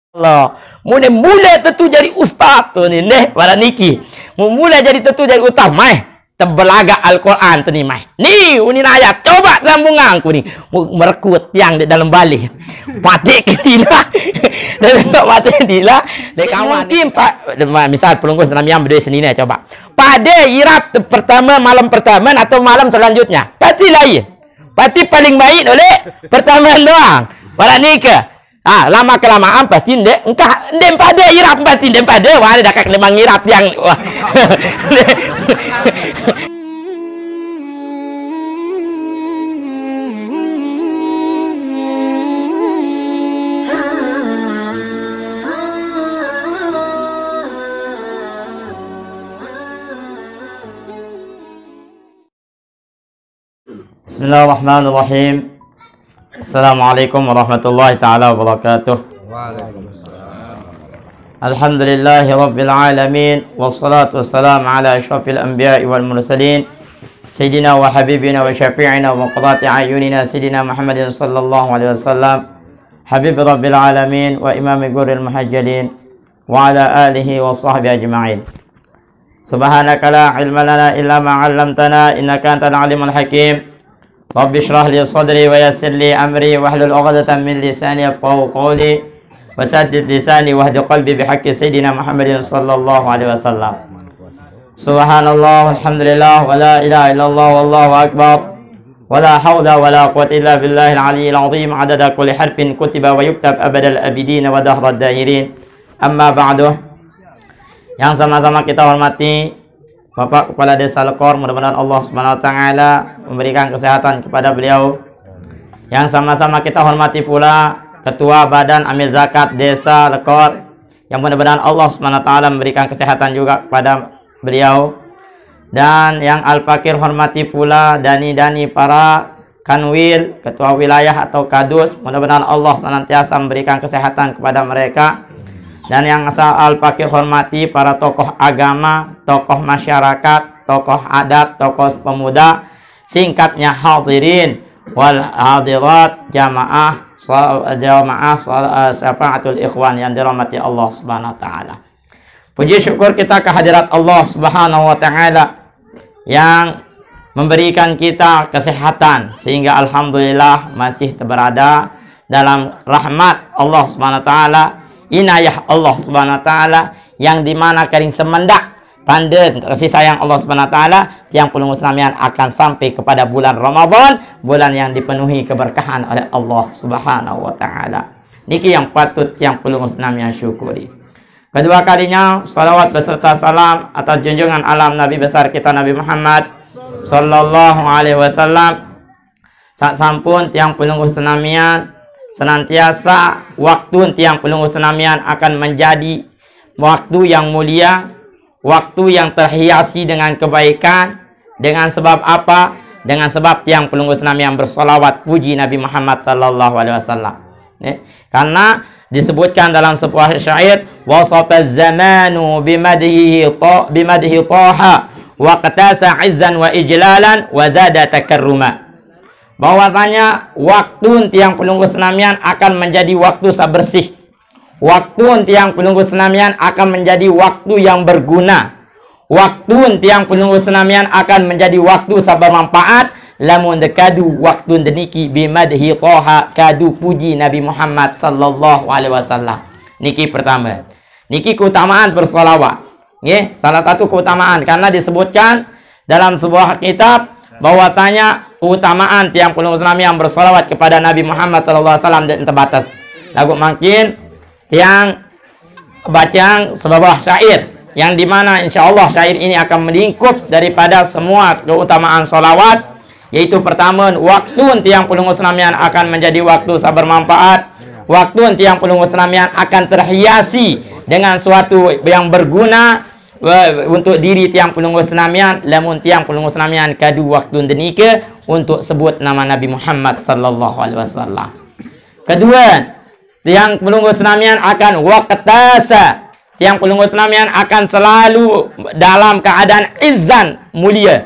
Allah, mulai tentu jadi ustaz tu ni neh para niki. Mulai jadi tentu jadi ustaz mai terbelaga Al-Quran tu ni mai. Ni uni ayat coba sambungan ku ni. Merekut tiang di dalam balik. Patik ketilah. Dan tak patik ketilah. Dek kawan mungkin pak misal pelunggus dalam yang berdua seni ni coba. Pada irap pertama malam pertama atau malam selanjutnya. Pasti lain. Pasti paling baik oleh pertama doang. Para nikah. Lama kelamaan pasti ndek engkah ndem pada irap pasti ndem pada wah dak kelemang irap yang wah. Bismillahirrahmanirrahim. Assalamualaikum warahmatullahi ta'ala wabarakatuh. Alhamdulillahi rabbil alamin. Wassalatu wassalamu ala ashrafil anbiya'i wal mursalin Sayyidina wa habibina wa syafi'ina wa qadati ayunina Sayyidina Muhammadin sallallahu alaihi wasallam Habib rabbil alamin wa imami guril muhajjalin wa ala alihi wa sahbihi ajma'in. Subhanaka la ilma lana illa ma 'allamtana innaka antal alimul hakim. Rabbi shrah li sadri wa yassir li amri wahlul 'uqdatam min lisani yafqahu qawli wasaddid lisani wahdi qalbi bihaqqi sayyidina Muhammadin sallallahu alaihi wasallam. Subhanallah walhamdulillah wa la ilaha illallah wallahu akbar wa la hawla wa la quwwata illa billahil aliyyil azim adada kulli harfin kutiba wa yuktab abadal abidin wa dahrad dahirin. Amma ba'du. Yang sama-sama kita hormati Bapak Kepala Desa Lekor, mudah-mudahan Allah Subhanahu wa taala memberikan kesehatan kepada beliau. Yang sama-sama kita hormati pula Ketua Badan Amil Zakat Desa Lekor, yang mudah-mudahan Allah Subhanahu wa taala memberikan kesehatan juga kepada beliau. Dan yang Al-Fakir hormati pula dani-dani para kanwil, ketua wilayah atau kadus, mudah-mudahan Allah senantiasa memberikan kesehatan kepada mereka. Dan yang Al-Fakir hormati para tokoh agama, tokoh masyarakat, tokoh adat, tokoh pemuda, singkatnya hadirin wal hadirat jamaah syafaatul ikhwan yang dirahmati Allah Subhanahu wa taala. Puji syukur kita kehadirat Allah Subhanahu wa taala yang memberikan kita kesehatan sehingga alhamdulillah masih berada dalam rahmat Allah Subhanahu wa taala. Inayah Allah Subhanahu wa taala yang dimana kering semendak pandan kasih sayang Allah Subhanahu wa taala yang pelunggu Islamian akan sampai kepada bulan Ramadan, bulan yang dipenuhi keberkahan oleh Allah Subhanahu wa taala. Niki yang patut yang pelunggu Islamian syukuri. Kedua kalinya salawat beserta salam atas junjungan alam Nabi besar kita Nabi Muhammad sallallahu alaihi wasallam. Sak sampun tiang pelunggu Islamian senantiasa waktu tiang pelunggu senamian akan menjadi waktu yang mulia, waktu yang terhiasi dengan kebaikan. Dengan sebab apa? Dengan sebab tiang pelunggu senamian bersolawat puji Nabi Muhammad sallallahu alaihi wasallam. Karena disebutkan dalam sebuah syair, wasata zamanu bimadhihi taha wa qatasa izzan wa ijlalan wa zada takarruma. Bahwasanya waktu tiang pelunggu senamian akan menjadi waktu bersih. Waktu tiang pelunggu senamian akan menjadi waktu yang berguna. Waktu tiang pelunggu senamian akan menjadi waktu bermanfaat. Lamun dekadu waktu deniki bimadhi toha kadu puji Nabi Muhammad sallallahu alaihi wasallam. Niki pertama. Niki keutamaan bersolawat. Salah satu keutamaan karena disebutkan dalam sebuah kitab bahwasanya keutamaan tiang pelunggu Islam yang bersolawat kepada Nabi Muhammad SAW dan terbatas. Lagu makin yang baca sebuah syair yang dimana insya Allah syair ini akan melingkup daripada semua keutamaan solawat, yaitu pertama waktu tiang pelunggu Islam yang akan menjadi waktu bermanfaat, waktu tiang pelunggu Islam yang akan terhiasi dengan suatu yang berguna untuk diri tiang pelunggu senamian. Lamun tiang pelunggu senamian kadu waktu denika untuk sebut nama Nabi Muhammad sallallahu alaihi wasallam. Kedua, tiang pelunggu senamian akan waqtasa. Tiang pelunggu senamian akan selalu dalam keadaan izzan mulia.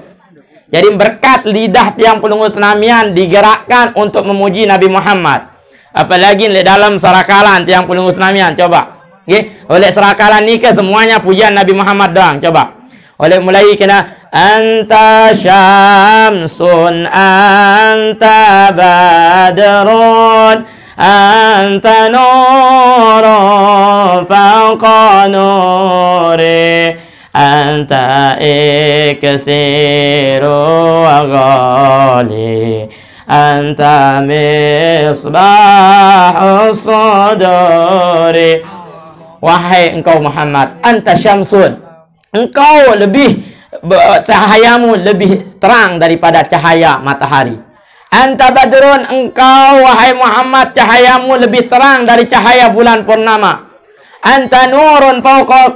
Jadi berkat lidah tiang pelunggu senamian digerakkan untuk memuji Nabi Muhammad. apalagi di dalam sarakalan tiang pelunggu senamian. Coba. Okay? Oleh sarakalan ni ke semuanya pujian Nabi Muhammad doang. Coba. Oleh mulai kena anta syamsun anta badrun anta nurun fawqa nuri anta iksiru wa ghali anta misbahu suduri. Wahai engkau Muhammad, anta syamsun, engkau lebih cahayamu lebih terang daripada cahaya matahari. Anta badrun, engkau wahai Muhammad cahayamu lebih terang dari cahaya bulan purnama. Anta nurun fawqa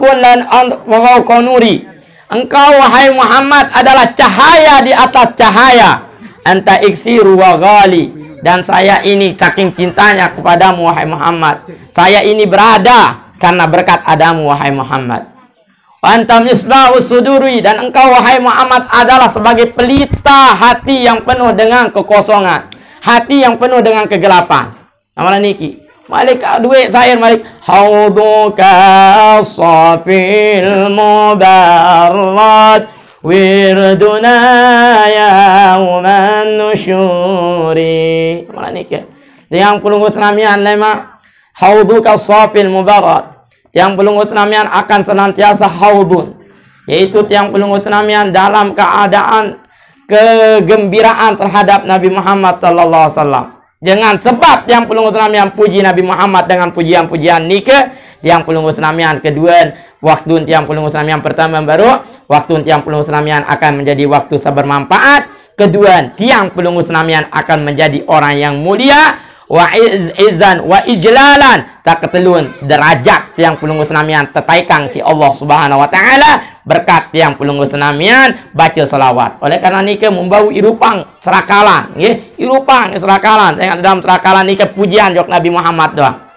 nuri, engkau wahai Muhammad adalah cahaya di atas cahaya. Anta iksiru wa ghali, dan saya ini saking cintanya kepadamu wahai Muhammad, saya ini berada karena berkat adamu wahai Muhammad. Anta misbahu suduri, dan engkau wahai Muhammad adalah sebagai pelita hati yang penuh dengan kekosongan, hati yang penuh dengan kegelapan. Amalan niki Malik duit saya Malik hauduka safil mubarrad wirduna yauman nusyuri. Amalan niki yang pelunggu senamian lema hauduka safil mubarrad. Yang pelunggu senamian akan senantiasa haudun, yaitu tiang pelunggu senamian dalam keadaan kegembiraan terhadap Nabi Muhammad sallallahu alaihi wasallam. Dengan sebab tiang pelunggu senamian puji Nabi Muhammad dengan pujian-pujian nike, tiang pelunggu senamian kedua waktu tiang pelunggu senamian pertama baru waktu tiang pelunggu senamian akan menjadi waktu bermanfaat. Kedua, tiang pelunggu senamian akan menjadi orang yang mulia, wa izan wa ijlalan, tak ketelun derajat tiang pelunggu senamian tetaikang si Allah Subhanahu wa taala berkat tiang pelunggu senamian baca selawat. Oleh karena nike membawa irupang serakalan nggih, irupang serakalan dalam serakalan nike pujian jok Nabi Muhammad doang.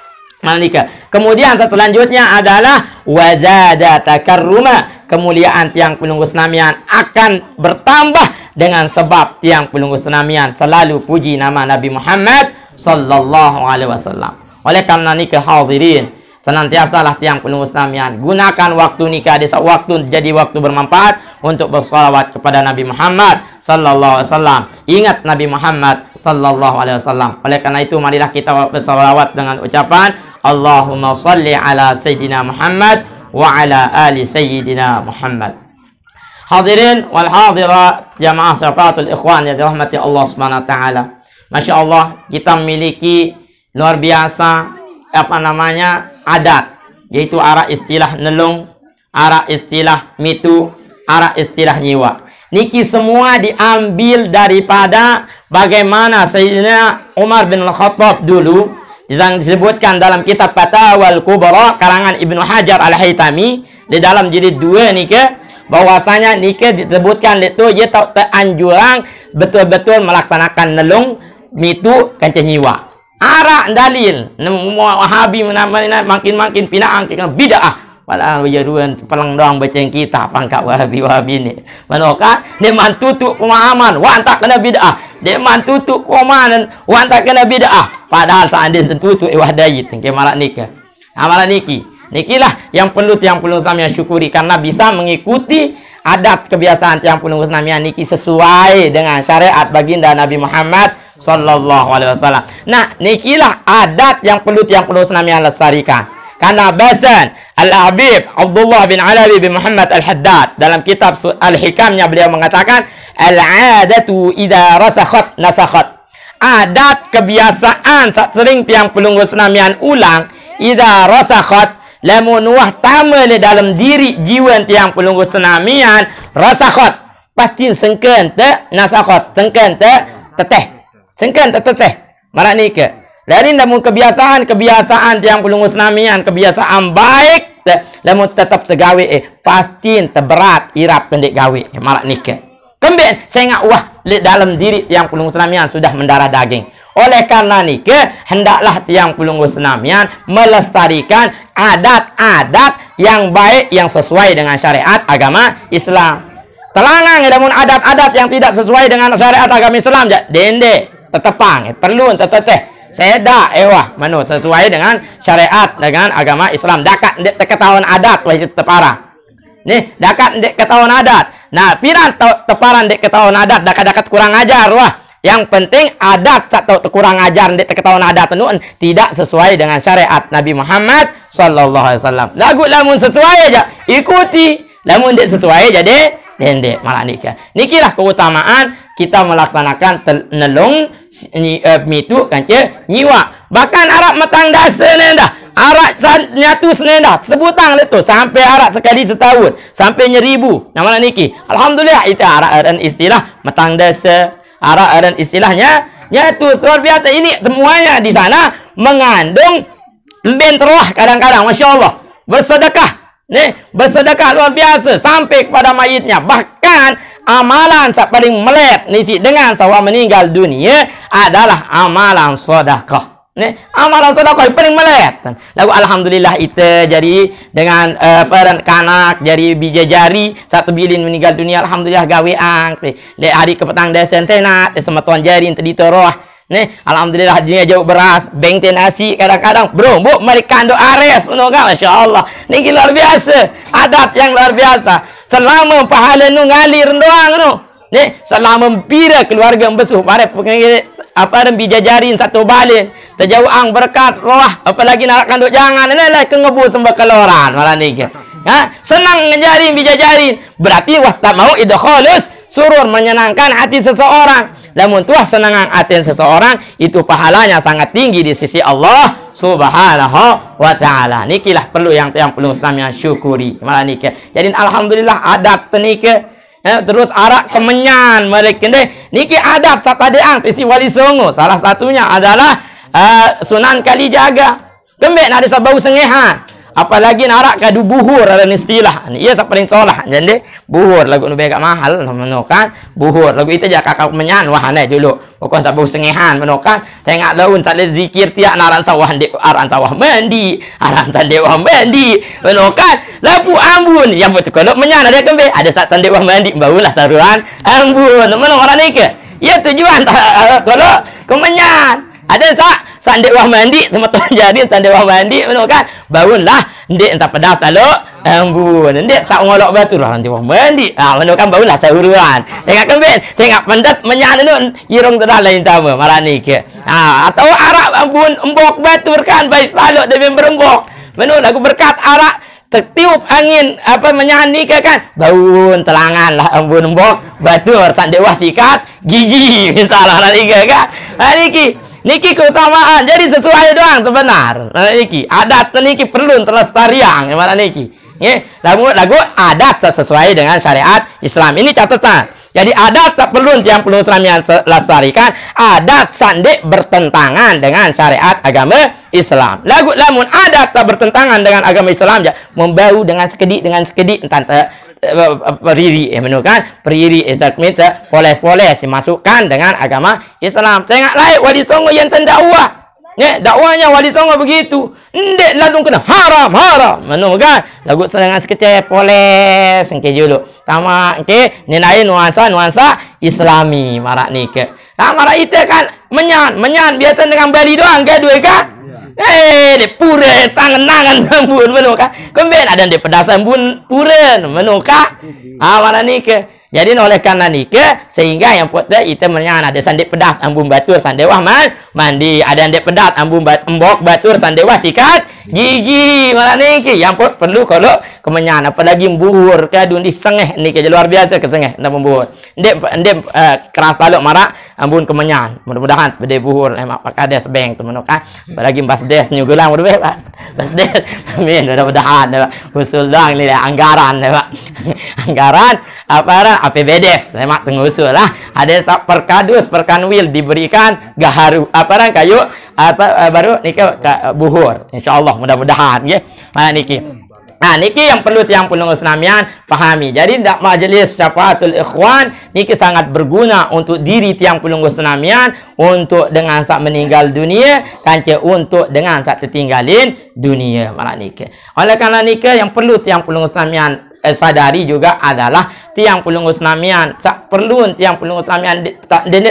Malika. Kemudian selanjutnya adalah wazada takarruma, kemuliaan tiang pelunggu senamian akan bertambah dengan sebab tiang pelunggu senamian selalu puji nama Nabi Muhammad sallallahu alaihi wasallam. Oleh karena nikah hadirin, senantiasalah tiang pelunggu senamian gunakan waktu nikah di waktu jadi waktu bermanfaat untuk bersalawat kepada Nabi Muhammad sallallahu alaihi wasallam. Ingat Nabi Muhammad sallallahu alaihi wasallam. Oleh karena itu marilah kita bersalawat dengan ucapan Allahumma salli ala sayyidina Muhammad wa ala ali sayyidina Muhammad. Hadirin wal hadirat jamaah syafaatul ikhwan yang dirahmati Allah Subhanahu wa taala. Masya Allah, kita memiliki luar biasa adat, yaitu arah istilah nelung, arah istilah mitu, arah istilah nyiwa. Niki semua diambil daripada bagaimana Sayyidina Umar bin Al-Khattab dulu yang disebutkan dalam kitab Fatawal Kubra karangan Ibnu Hajar Al-Haytami di dalam jilid 2 niki, bahwasanya niki disebutkan itu dia anjuran betul-betul melaksanakan nelung, mitu, kancah nyiwa. Arah dalil Wahabi makin pinaan kita bid'ah. Padahal wajaruan pelang doang baca yang kita pangkat Wahabi ni. Manoka dia mantutuk pemahaman wa antak kena bid'ah. Dia mantutuk komanan wa antak kena bid'ah. Padahal seandainya tentutuk wahdayit ke marak nikah. Amalan niki. Nikilah yang perlu kami syukuri karena bisa mengikuti adat kebiasaan tiang pelunggu senamian niki sesuai dengan syariat baginda Nabi Muhammad sallallahu alaihi wasallam. Nah, nikilah adat yang perlu tiang pelunggu senamian lestarikan. Karena bahasan Al-Habib Abdullah bin Alawi bin Muhammad Al-Haddad dalam kitab Al-Hikamnya beliau mengatakan al-adatu idza rasakhat nasakhat. Adat kebiasaan sering tiang pelunggu senamian ulang idza rasakhat lamun wah tama di dalam diri jiwa tiang pelunggu senamian rasakhat pasti sengken te nasakhat sengken te teteh sengken te teteh marak ni ke dari namun kebiasaan tiang pelunggu senamian kebiasaan baik te lamun tetap segawe pasti terberat irap pendek gawe marak ni ke kembali saya ngak wah dalam diri tiang pelunggu senamian sudah mendarah daging. Oleh karena nikah, hendaklah tiang pelunggu senamian melestarikan adat-adat yang baik yang sesuai dengan syariat agama Islam. Telangang namun adat-adat yang tidak sesuai dengan syariat agama Islam dende tetepang perlu teteh Seda manu sesuai dengan syariat dengan agama Islam. Dakat ndek ketahuan adat wajib tepara. Nih, dakat ndek ketahuan adat. Nah, piran teparan ndek ketahuan adat dakat kurang ajar wah. Yang penting adat tak tahu kurang ajar ndek ketahuan adat tu tidak sesuai dengan syariat Nabi Muhammad sallallahu alaihi wasallam. Lagu lamun sesuai aja ikuti. Lamun ndek sesuai jadi dendek malah nikah. Nikilah keutamaan kita melaksanakan nelung mitu kanca nyiwa. Bahkan Arab matang dasa nenda. Arak nyatus nenda. Sebutang letu sampai arak sekali setahun. Sampai 1000. Nama niki. Alhamdulillah itu arak dan istilah matang dasa. Arak dan istilahnya nyatus. Luar biasa ini semuanya di sana mengandung bentroh kadang-kadang. Masya Allah. Bersedekah. Nih, bersedekah luar biasa sampai kepada mayitnya. Bahkan amalan yang paling melet nisi dengan sawa meninggal dunia adalah amalan sedekah. Nih, amalan sedekah yang paling melet. Lalu alhamdulillah itu jadi dengan peran kanak jadi bija jari satu bilin meninggal dunia alhamdulillah gawean. Le hari kepetang desen tenat sama tuan jari tadi toroh. Nih, alhamdulillah dia jauh beras, bengten nasi kadang-kadang, bro, bu, mereka ando ares, menunggu, masya Allah. Ini luar biasa, adat yang luar biasa. Selama pahala nu ngalir doang nu, nih, selama pira keluarga besuh, pada apa dan bijajarin satu balin, terjauh ang berkat roh, apalagi nak kanduk jangan, ini lah kengebu sembah keloran, malah nih, ha, senang ngejarin bijajarin, berarti wah tak mau itu kholus, surur menyenangkan hati seseorang. Namun tuah senangan hati seseorang itu pahalanya sangat tinggi di sisi Allah Subhanahu wa taala. Nikilah perlu yang perlu Islam yang syukuri. Malah nikah. Jadi alhamdulillah adat nikah. Terus arak kemenyan mereka niki adat satadeang tisi wali songo. Salah satunya adalah Sunan Kalijaga. Kembek nak ada bau sengehan. Apalagi narak kadu buhur ada istilah. Ia tak paling solah. Jadi buhur lagu nu begak mahal menokan buhur lagu itu aja kakak menyan wah aneh dulu. Pokok tak bau sengehan menokan. Tengok daun tak zikir tiak naran sawah dek aran sawah mandi, aran sandewah mandi menokan. Lapu ambun yang betul kalau menyan ada kembe ada saat sandewah mandi baulah saruan ambun. Mana orang ni ke? Ia tujuan kalau kemenyan. Ada sandewah mandi sama tuan jadi sandewah mandi kan bangun lah ndek entah pedas lalu ambun ndek tak ngolok batu lah nanti mandi kan bangun lah sahuruan tengok kembali tengok pendat menyan itu irung tedah lain tama marani ke atau arak ambun embok batu kan baik lalu demi berembok lagu berkat arak tertiup angin apa menyanyi kan bangun telangan lah ambun embok batu sandewah sikat gigi misalnya nanti kan niki keutamaan jadi sesuai doang sebenar. Niki adat niki perlu terlestarian gimana niki. Lagu adat sesuai dengan syariat Islam. Ini catatan. Jadi adat tak perlu yang perlu Islam yang lestarikan. Adat sandek bertentangan dengan syariat agama Islam. Lamun adat tak bertentangan dengan agama Islam ya membau dengan sekedik entah periri kan periri minta poles dimasukkan dengan agama Islam. Tengok lain wali songo yang dakwah dakwahnya wali songo begitu ndek langsung kena haram kan lagu dengan sekecil poles engke dulu sama engke nilai nuansa Islami marak ni ke marak itu kan menyan biasa dengan Bali doang ke dua kan dek pura sangan-nangan bun menuka. Kemudian ada dek pedasan bun pura menuka. Mana ni ke? Jadi oleh karena ni ke sehingga yang potnya itu menyan ada sandek pedas ambun batur sandewah mandi ada dek pedas ambun embok batur sandewah sikat gigi mana ni ke yang perlu kalau kemenyan apalagi buhur ke dundi sengeh ni ke luar biasa ke sengeh nak buhur. Ndek keras taluk marak ambun kemenyan mudah-mudahan bede buhur emak pakades beng temen kan apalagi bas des nyugulang udah Pak bas des amin mudah-mudahan usul doang ni anggaran Pak anggaran apa APBDes emak tengusul lah ada perkadus perkanwil diberikan gaharu apa kayu apa baru nikah buhur insyaallah mudah-mudahan ya mana niki. Nah, niki yang perlu Islamian pahami. Jadi majelis syafaatul ikhwan niki sangat berguna untuk diri tiang pelunggu Islamian untuk dengan saat meninggal dunia kanca untuk dengan saat tertinggalin dunia malah niki. Oleh karena niki yang perlu tiang pelunggu Islamian sadari juga adalah tiang pelunggu Islamian perlu tiang pelunggu Islamian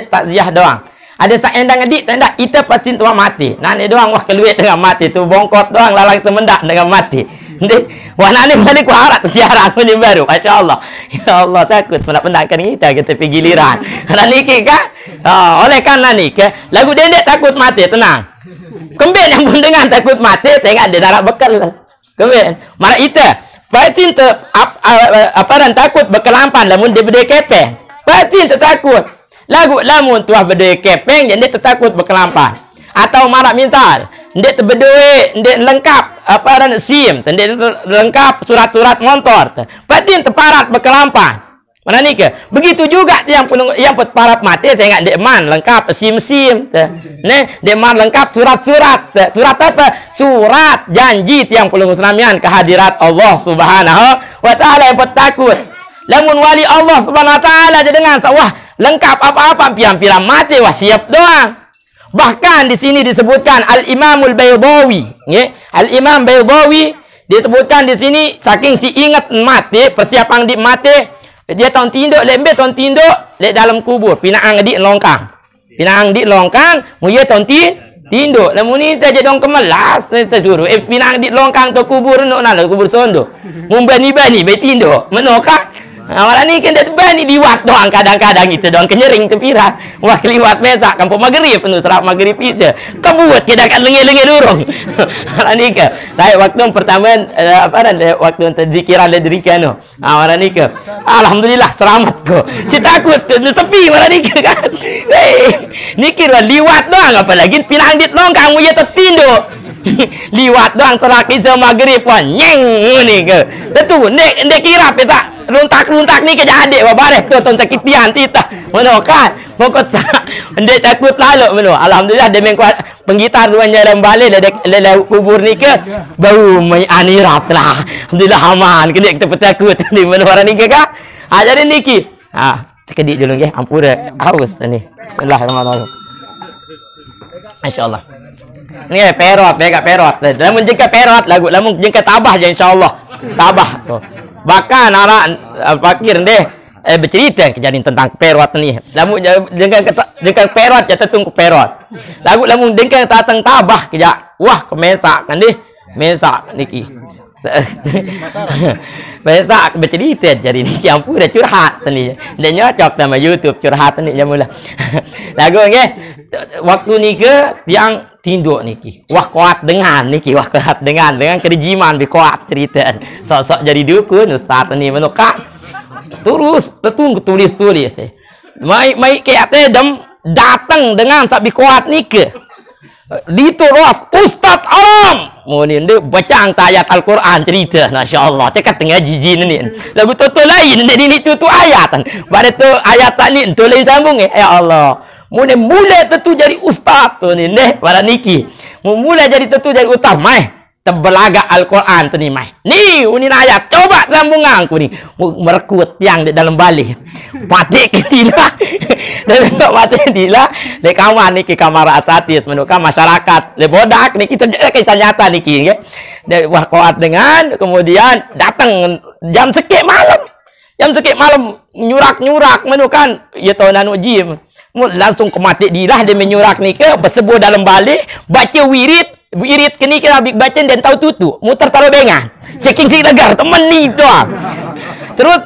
takziah doang. Ada saendang adik tak ada, kita pasti tuan mati. Nani doang wah keluar dengan mati tu, bongkot doang lalang semendak dengan mati. Wah nani balik ku harap siaran punya baru. Masya-Allah. Ya Allah takut pendak-pendakkan kita pergi giliran. Nani ke kan? Oleh karena ni ke lagu Dendek takut mati, tenang. Kembali yang pun dengan takut mati, tengok dia darah bekal. Kembali. Mara kita pasti apa dan takut berkelampan lamun dia berdek kepeng. Pasti takut. Lagu lamun tuah berdek kepeng jadi takut berkelampan. Atau marak minta ndek tebedoi ndek lengkap apa dan SIM ndek lengkap surat-surat motor patin teparat berkelampan mana ni ke begitu juga yang parat mati saya ingat ndek man lengkap SIM ne ndek man lengkap surat-surat surat apa surat janji tiang pulung senamian kehadirat Allah Subhanahu wa taala yang takut lamun wali Allah Subhanahu wa taala dengan sawah lengkap apa-apa piang-piang mati wah siap doang. Bahkan di sini disebutkan Al-Imamul Baydawi, ya. Al-Imam Baydawi disebutkan di sini saking si ingat mati, persiapan di mati, dia tahun tinduk, lembe tahun tinduk, lek dalam kubur, pinang di longkang. Pinang di longkang, muye tahun tinduk. Namun ni saja dong kemelas, saya suruh pinang di longkang tu kubur nak nak kubur sondo. Mumbani-bani be tinduk, menokak. Awak ni kan dah bani liwat doang kadang-kadang itu doang kenyering tepira. Wah liwat mesak kampung Maghrib penuh serap Maghrib pizza. Kebuat kita kan lengi-lengi durung. Awak ni ke. Lai waktu pertama apa dan waktu zikiran le dirikan no. Awak ni ke. Alhamdulillah selamat ko. Kita takut sepi awak ni ke kan. Ni kira liwat doang apalagi pinang dit longkang mu ye tertinduk. Liwat doang seraki Maghrib puan nyeng ni ke. Tentu nek kira peta runtak ni kerja adik babareh tu ton sakitian tita mano kan pokok ndek takut lalu mano alhamdulillah dia mengkuat penggitar duanya dalam balik le kubur ni ke bau mai anirat lah alhamdulillah aman kena kita petakut ni mano orang ni ke ka jadi niki sekedik dulu nggih ampura haus ni bismillahirrahmanirrahim masyaallah ni perot bega perot lamun jengka perot lagu lamun jengka tabah je insyaallah tabah tu bahkan anak fakir deh bercerita kejadian tentang perot ni lamun dengan perot ya tertung ke perot lagu lamun dengan datang tabah kejak wah kemesak kan deh mesak niki mesak bercerita jadi niki ampun dah curhat ni dia nyocok sama YouTube curhat ni jamula lagu nge waktu ni ke yang tinduk niki wah kuat dengan niki wah kuat dengan kerijiman bi kuat cerita sok-sok jadi dukun ustaz ni menukak terus tetung tulis mai ke ate datang dengan tak bi kuat niki dituros ustaz alam mun ndek bacaan ayat Al-Quran cerita masyaallah cekat tengah jijin ni lagu tu lain ni tu ayat bare tu ayat ni tu lain sambung ya Allah mulai tentu jadi ustaz tu ni para niki mulai jadi tentu jadi ustaz mai tebelaga Al-Quran tu ni mai ni unin ayat coba sambungan ku ni merekut yang di dalam balik patik ketilah dan tak patik ketilah di kamar niki kamar asatis menuka masyarakat le bodak niki kisah nyata niki wah kuat dengan kemudian datang jam sekek malam nyurak menukan ya tahun anu jim langsung kemati dilah dia menyurak ni ke bersebuah dalam balik baca wirid kini kita baca dan tahu tutu muter taruh bengan ceking si negar temen ni doang terus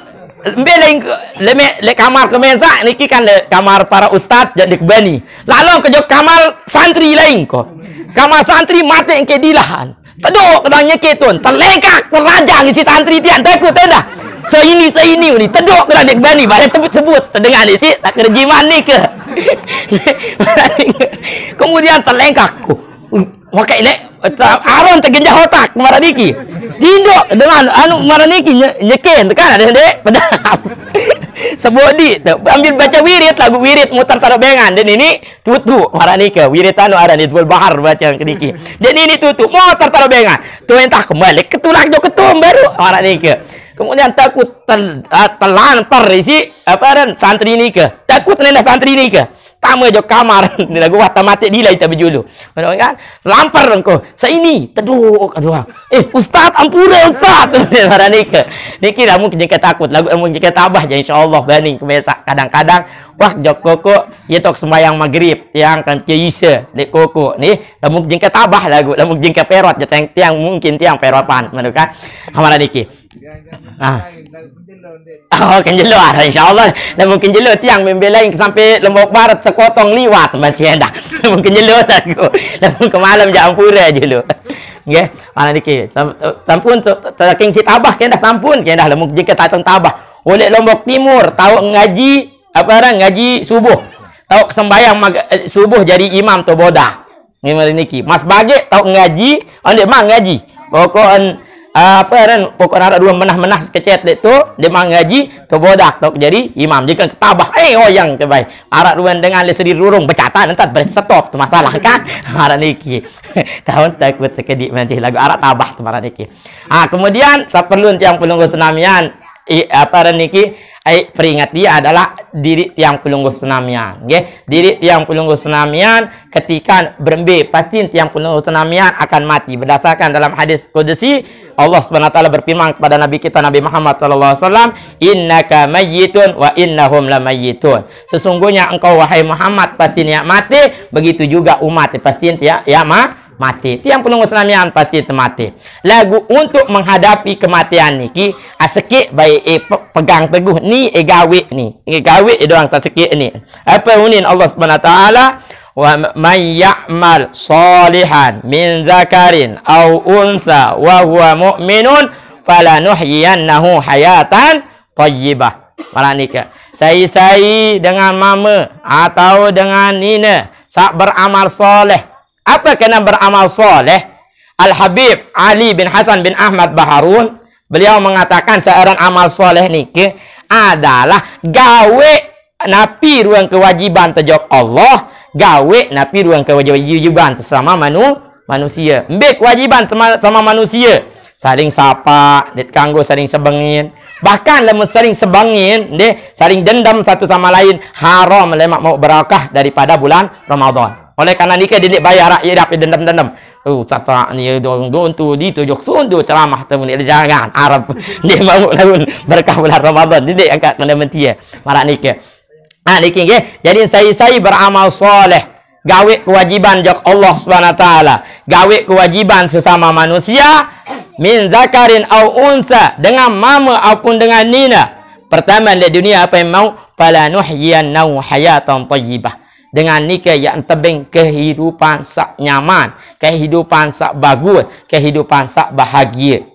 le kamar kemensa niki kan le kamar para ustaz jadi kebani lalu ke kamar santri lain kok kamar santri mati ke dilahan teduk kedangnya ketun terlengkak terrajang si santri tian takut dah ini ni teduk kena dek bani bare sebut terdengar ni tak kerejiman ni ke kemudian terlengkak pakai lek aron tergenjah otak maraniki tinduk dengan anu maraniki nyeken tekan ada dek pedap sebut di ambil baca wirid lagu wirid mutar taruh bengan dan ini tutu maraniki wirid anu ada di Tubul Bahar baca kediki dan ini tutu mutar taruh bengan tu entah kembali ketulak jo ketum baru maraniki kemudian takut telantar isi apa dan santri ni ke takut nenda santri ni ke pertama je kamar ni lagu wata mati dilai tak berjulu kan lampar engkau saini teduk aduh ustaz ampura ustaz marah niki dah mungkin jengka takut lagu mungkin jengka tabah je insyaallah bani kebiasa kadang-kadang wah jok koko ye tok sembahyang maghrib yang kan ceisa dek koko ni dah mungkin jengka tabah lagu dah mungkin jengka perot je tiang mungkin tiang perotan mana kan marah niki oh kan jeluar insyaallah dah mungkin jeluar tiang membelain sampai Lombok Barat sekotong liwat macam dah mungkin jeluar aku dah mungkin malam je ampura jeluar nggih mana niki sampun taking kita abah kan dah sampun kan dah mungkin jika tak tabah oleh Lombok Timur tahu ngaji apa orang ngaji subuh tahu sembahyang subuh jadi imam tu bodah niki mas bagi tahu ngaji ande mang ngaji pokok apa kan pokok ada dua menah-menah kecet itu dia ngaji ke bodak tok jadi imam jika ketabah yang kebaik arak ruan dengan lesedi rurung bercatan entar berstop tu masalah kan arak niki tahun takut sekedik nanti lagu arak tabah tu arak niki kemudian tak perlu tiang pelunggu senamian apa niki peringat dia adalah diri tiang pelunggu senamian nggih diri tiang pelunggu senamian ketika berembe pasti tiang pelunggu senamian akan mati berdasarkan dalam hadis qudsi Allah Subhanahu wa taala berfirman kepada nabi kita Nabi Muhammad sallallahu alaihi wasallam innaka mayyitun wa innahum lamayyitun sesungguhnya engkau wahai Muhammad pasti mati begitu juga umat pasti mati tiang pelunggu senamian pasti mati lagu untuk menghadapi kematian niki asekik baik pegang teguh ni gawe ni gawe doang tak sekik ni apa unin Allah Subhanahu wa taala wa may ya'mal salihan min zakarin aw untha wa huwa mu'minun falanuhyiyannahu hayatan thayyibah malanika sai dengan mama atau dengan nina sak beramal soleh. Apa kena beramal soleh? Al-Habib Ali bin Hasan bin Ahmad Baharun beliau mengatakan seorang amal soleh niki adalah gawe napi ruang kewajiban tejok Allah, gawe napi ruang kewajiban sesama manusia. Mbek kewajiban sama manusia, saling sapa, det kanggo saling sebengin. Bahkan lemun saling sebengin, saling dendam satu sama lain, haram lemak mau berakah daripada bulan Ramadan. Oleh karena nikah didik bayar rakyat dendam-dendam. Tata ni don tu di tu jok sundu ceramah temu ni jangan Arab dia mau lagun berkah bulan Ramadan didik angkat kena mentia marak nikah. Niki nggih. Jadi saya beramal soleh, gawe kewajiban jok Allah Subhanahu wa taala, gawe kewajiban sesama manusia min zakarin au unsa dengan mama ataupun dengan nina. Pertama di dunia apa yang mau fala nuhyiyannahu hayatan thayyibah. Dengan nikah yang tebing kehidupan sak nyaman, kehidupan sak bagus, kehidupan sak bahagia.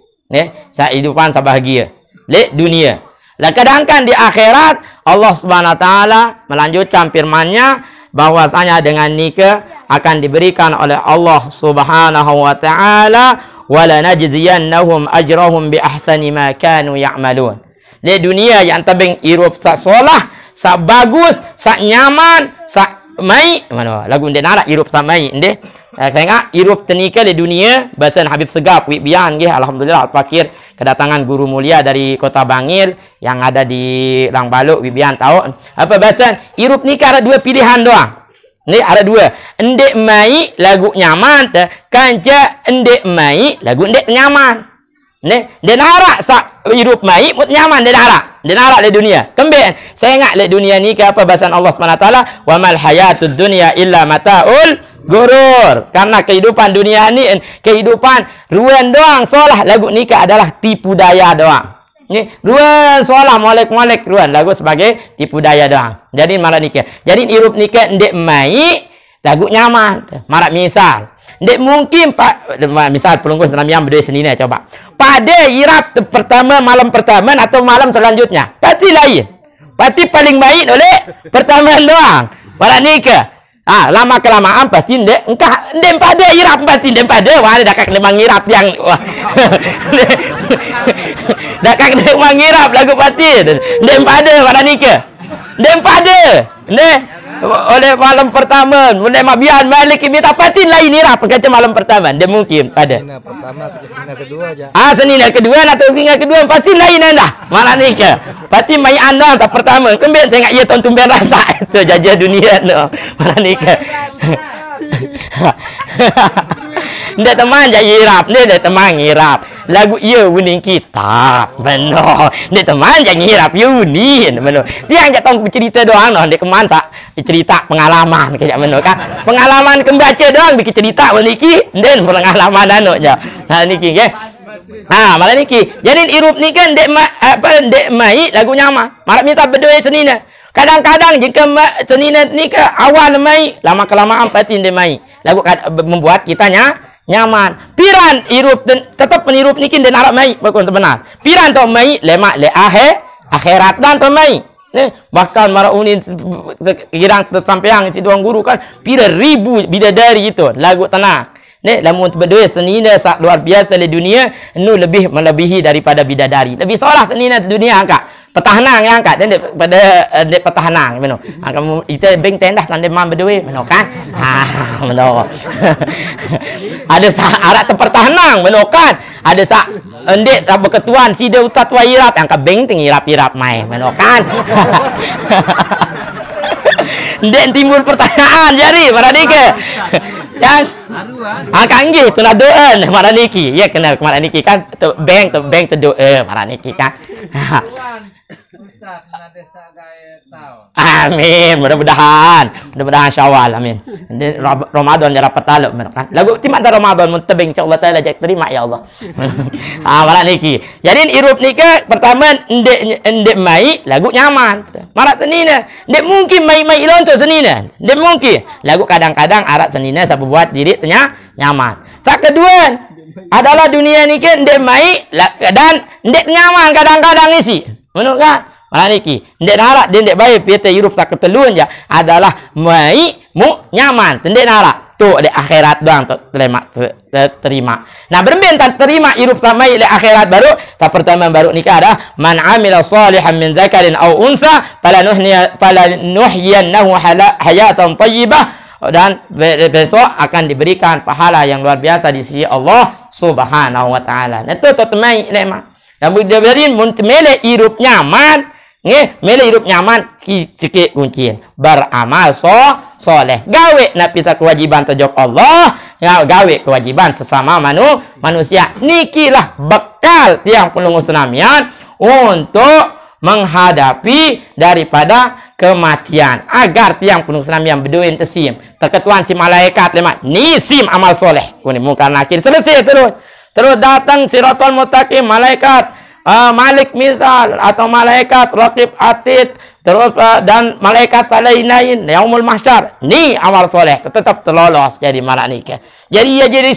Sak kehidupan sak bahagia. Lek dunia. Lah kadang-kadang di akhirat Allah Subhanahu wa taala melanjutkan firman-Nya bahwasanya dengan nikah akan diberikan oleh Allah Subhanahu wa taala wala najziyannahum ajrahum bi ahsani ma kanu ya'malun. Lek dunia yang tebing hidup sak solah, sak bagus, sak nyaman, sak mai mana lagu ndek nak hirup samai ndek tengok hirup tenika di dunia bahasa Habib Segaf Wibian nggih alhamdulillah fakir kedatangan guru mulia dari Kota Bangil yang ada di Langbaluk Wibian tahu apa bahasa hirup nikah ada dua pilihan doang ni ada dua ndek mai lagu nyaman kanca ndek mai lagu ndek nyaman ni dia narak sak hirup mai mut nyaman dia narak di dunia. Kembali saya ingat di dunia ni ke apa bahasa Allah Subhanahu wa taala, "Wa mal hayatud dunya illa mataul gurur." Karena kehidupan dunia ni kehidupan ruan doang solah lagu nikah adalah tipu daya doang. Ni ruan solah molek-molek ruan lagu sebagai tipu daya doang. Jadi malah nikah. Jadi hirup nikah ndek mai lagu nyaman. Marak misal ndek mungkin pak misal pelunggu senamian berdua sendiri coba. Pada irap pertama malam pertama atau malam selanjutnya pasti lain. Pasti paling baik oleh pertama doang. Pada nikah. Lama kelamaan pasti ndek engkah ndek pada irap pasti ndek pada wah dak kak lemang irap yang wah. Dak kak lemang irap lagu pasti ndek pada nikah. Ndek pada. Ndek oleh malam pertama mulai mabian balik kita pasti lain ni lah perkata malam pertama dia mungkin pada Senina pertama ke senina kedua aja. senina kedua atau senina kedua pasti lain anda malah ni ke pasti mai anda tak pertama kembali tengok ia tonton ben rasa itu jajah dunia no malah ni ke dia teman je irap dia teman irap lagu ia uning kitab benar dia teman je irap unin benar dia hanya tahu cerita doang no dia keman tak cerita pengalaman kayak benar kan pengalaman kembaca doang bikin cerita niki dan pengalaman anu je nah niki ke malah niki jadi irup ni kan dek mai lagu nyama malah minta berdoa senina kadang-kadang jika senina ni ke awal mai lama kelamaan pasti dia mai lagu membuat kita nyaman. Piran irup dan tetap penirup nikin dan harap mai bakon benar. Piran to mai lemak le akhirat dan to mai. Bahkan maraunin kirang sampeang si doang guru kan pira ribu bidadari itu lagu tenang. Lamun berdoa senina sak luar biasa di dunia nu lebih melebihi daripada bidadari. Lebih seolah senina di dunia angkat. Petahanang yang angkat dan pada petahanang benar. Kamu itu beng tendah tanda mam berdoa benar kan? Benar. Ada syarat pertahanang benar kan? Ada sak endek tak berketuan si dia utat tua irap yang ke beng ting irap mai benar kan? Endek timbul pertanyaan jari mana dike? Yang kanggih tu nak doa mana niki ya kenal kemana niki kan tu bank tu doa mana niki kan amin mudah-mudahan Syawal amin Ramadan jara petaluk kan lagu timak Ramadan mun tebing insyaallah taala jak terima ya Allah mana niki jadi irup nika pertama endek mai lagu nyaman marak senina ndek mungkin mai lonto senina ndek mungkin lagu kadang-kadang arak senina sabu buat diri nyaman. Tak kedua adalah dunia ni kan ndek mai dan ndek nyaman kadang-kadang isi. Menurut kan? Mana niki? Ndek narak dia ndek baik pete hidup tak keteluan je adalah mai mu nyaman. Ndek narak tu di akhirat doang terima. Nah berbentan terima hidup sama di akhirat baru. Tak pertama baru nikah ada man amila salihan min zakarin aw unsa fala nuhyiyannahu hayatan thayyibah. Dan besok akan diberikan pahala yang luar biasa di sisi Allah Subhanahu wa taala. Nah tu temai lemah. Dan jadi mun mele hidup nyaman, mele hidup nyaman sikit kunci. Beramal soleh. Gawe nak pita kewajiban tajok Allah, gawe kewajiban sesama manusia. Nikilah bekal tiang penunggu senamian untuk menghadapi daripada kematian agar tiang penuh senam yang berdoa tesim terketuan si malaikat lemak nisim amal soleh kuni muka nakir selesai terus datang siratul mustaqim malaikat Malik misal atau malaikat Raqib Atid terus dan malaikat lain-lain yaumul mahsyar ni amal soleh tetap terlolos jadi malaikat jadi ia jadi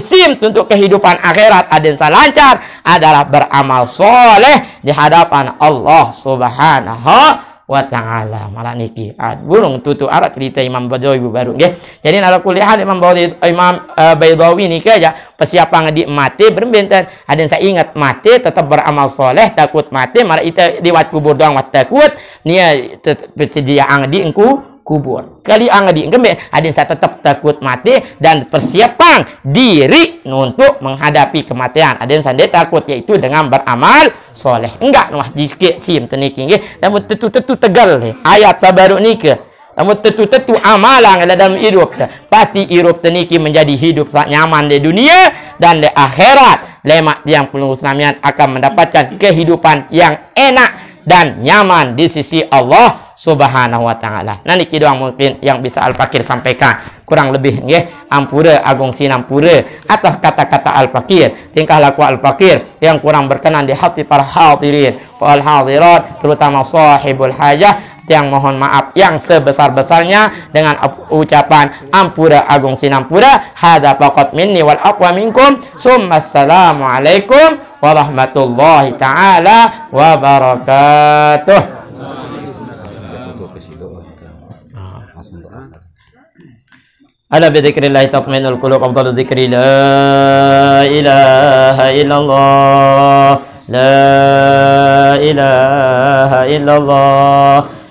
sim untuk kehidupan akhirat ada yang lancar adalah beramal soleh di hadapan Allah Subhanahu wa ta'ala malah niki burung tutu arat cerita Imam Badawi baru nggih jadi ala kuliah Imam Badawi ni aja persiapan ngedi mati berbentar ada yang saya ingat mati tetap beramal soleh takut mati malah itu liwat kubur doang wat takut nia bersedia ngedi engku kubur kali angadi kembe ada yang saya tetap takut mati dan persiapan diri untuk menghadapi kematian ada yang saya takut yaitu dengan beramal soleh enggak noh disikit sim teniki nggih namun tentu tegal ayat baru ni ke namun tentu amalan dalam hidup pasti hidup teniki menjadi hidup nyaman di dunia dan di akhirat lemak yang penuh senamian akan mendapatkan kehidupan yang enak dan nyaman di sisi Allah Subhanahu wa ta'ala. Nah niki doang mungkin yang bisa Al-Fakir sampaikan. Kurang lebih nggih ampura agung sinampura atas kata-kata Al-Fakir, tingkah laku Al-Fakir yang kurang berkenan di hati para hadirin wal hadirat terutama sahibul hajah yang mohon maaf yang sebesar-besarnya dengan ucapan ampura agung sinampura. Hadza faqat minni wal aqwa minkum. Assalamu alaikum warahmatullahi taala wabarakatuh. Ala bi dzikrillah tatma'innul qulub afdalu dzikri la ilaha illallah la ilaha illallah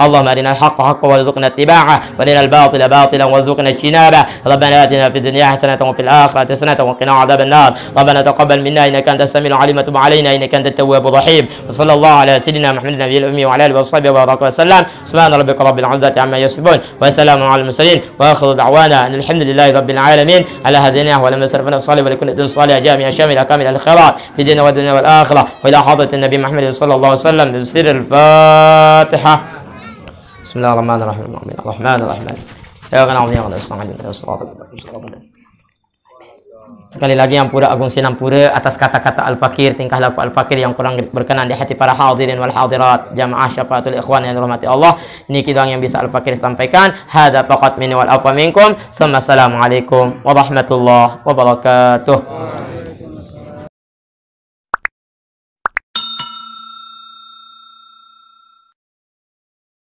اللهم أرنا الحق حقا وارزقنا اتباعه وأرنا الباطل باطلا وارزقنا اجتنابه ربنا آتنا في الدنيا حسنة وفي الآخرة حسنة وقنا عذاب النار ربنا تقبل منا إنك أنت السميع العليم وتب علينا إنك أنت التواب الرحيم وصلى الله على سيدنا محمد النبي الأمي وعلى آله وصحبه وبارك وسلم سبحان ربك رب العزة عما يصفون وسلام على المرسلين وآخر دعوانا أن الحمد لله رب العالمين على هديناه ولم يسرفنا الصالح ولكن الدين الصالح جامع شامل كامل الخيرات في ديننا والدنيا والآخرة وإلى حضرة النبي محمد صلى الله عليه وسلم بسر الفاتحة. بسم الله الرحمن الرحيم الرحمن الرحيم يا غنى عظيم غنى استعجل الصراط المستقيم. Sekali lagi yang pura agung sinampura atas kata-kata Al-Fakir, tingkah laku Al-Fakir yang kurang berkenan di hati para hadirin wal hadirat jamaah syafaatul ikhwan yang dirahmati Allah. Ini kita yang bisa Al-Fakir sampaikan. Hadza faqat minni wal afwa minkum. Assalamualaikum warahmatullahi wabarakatuh.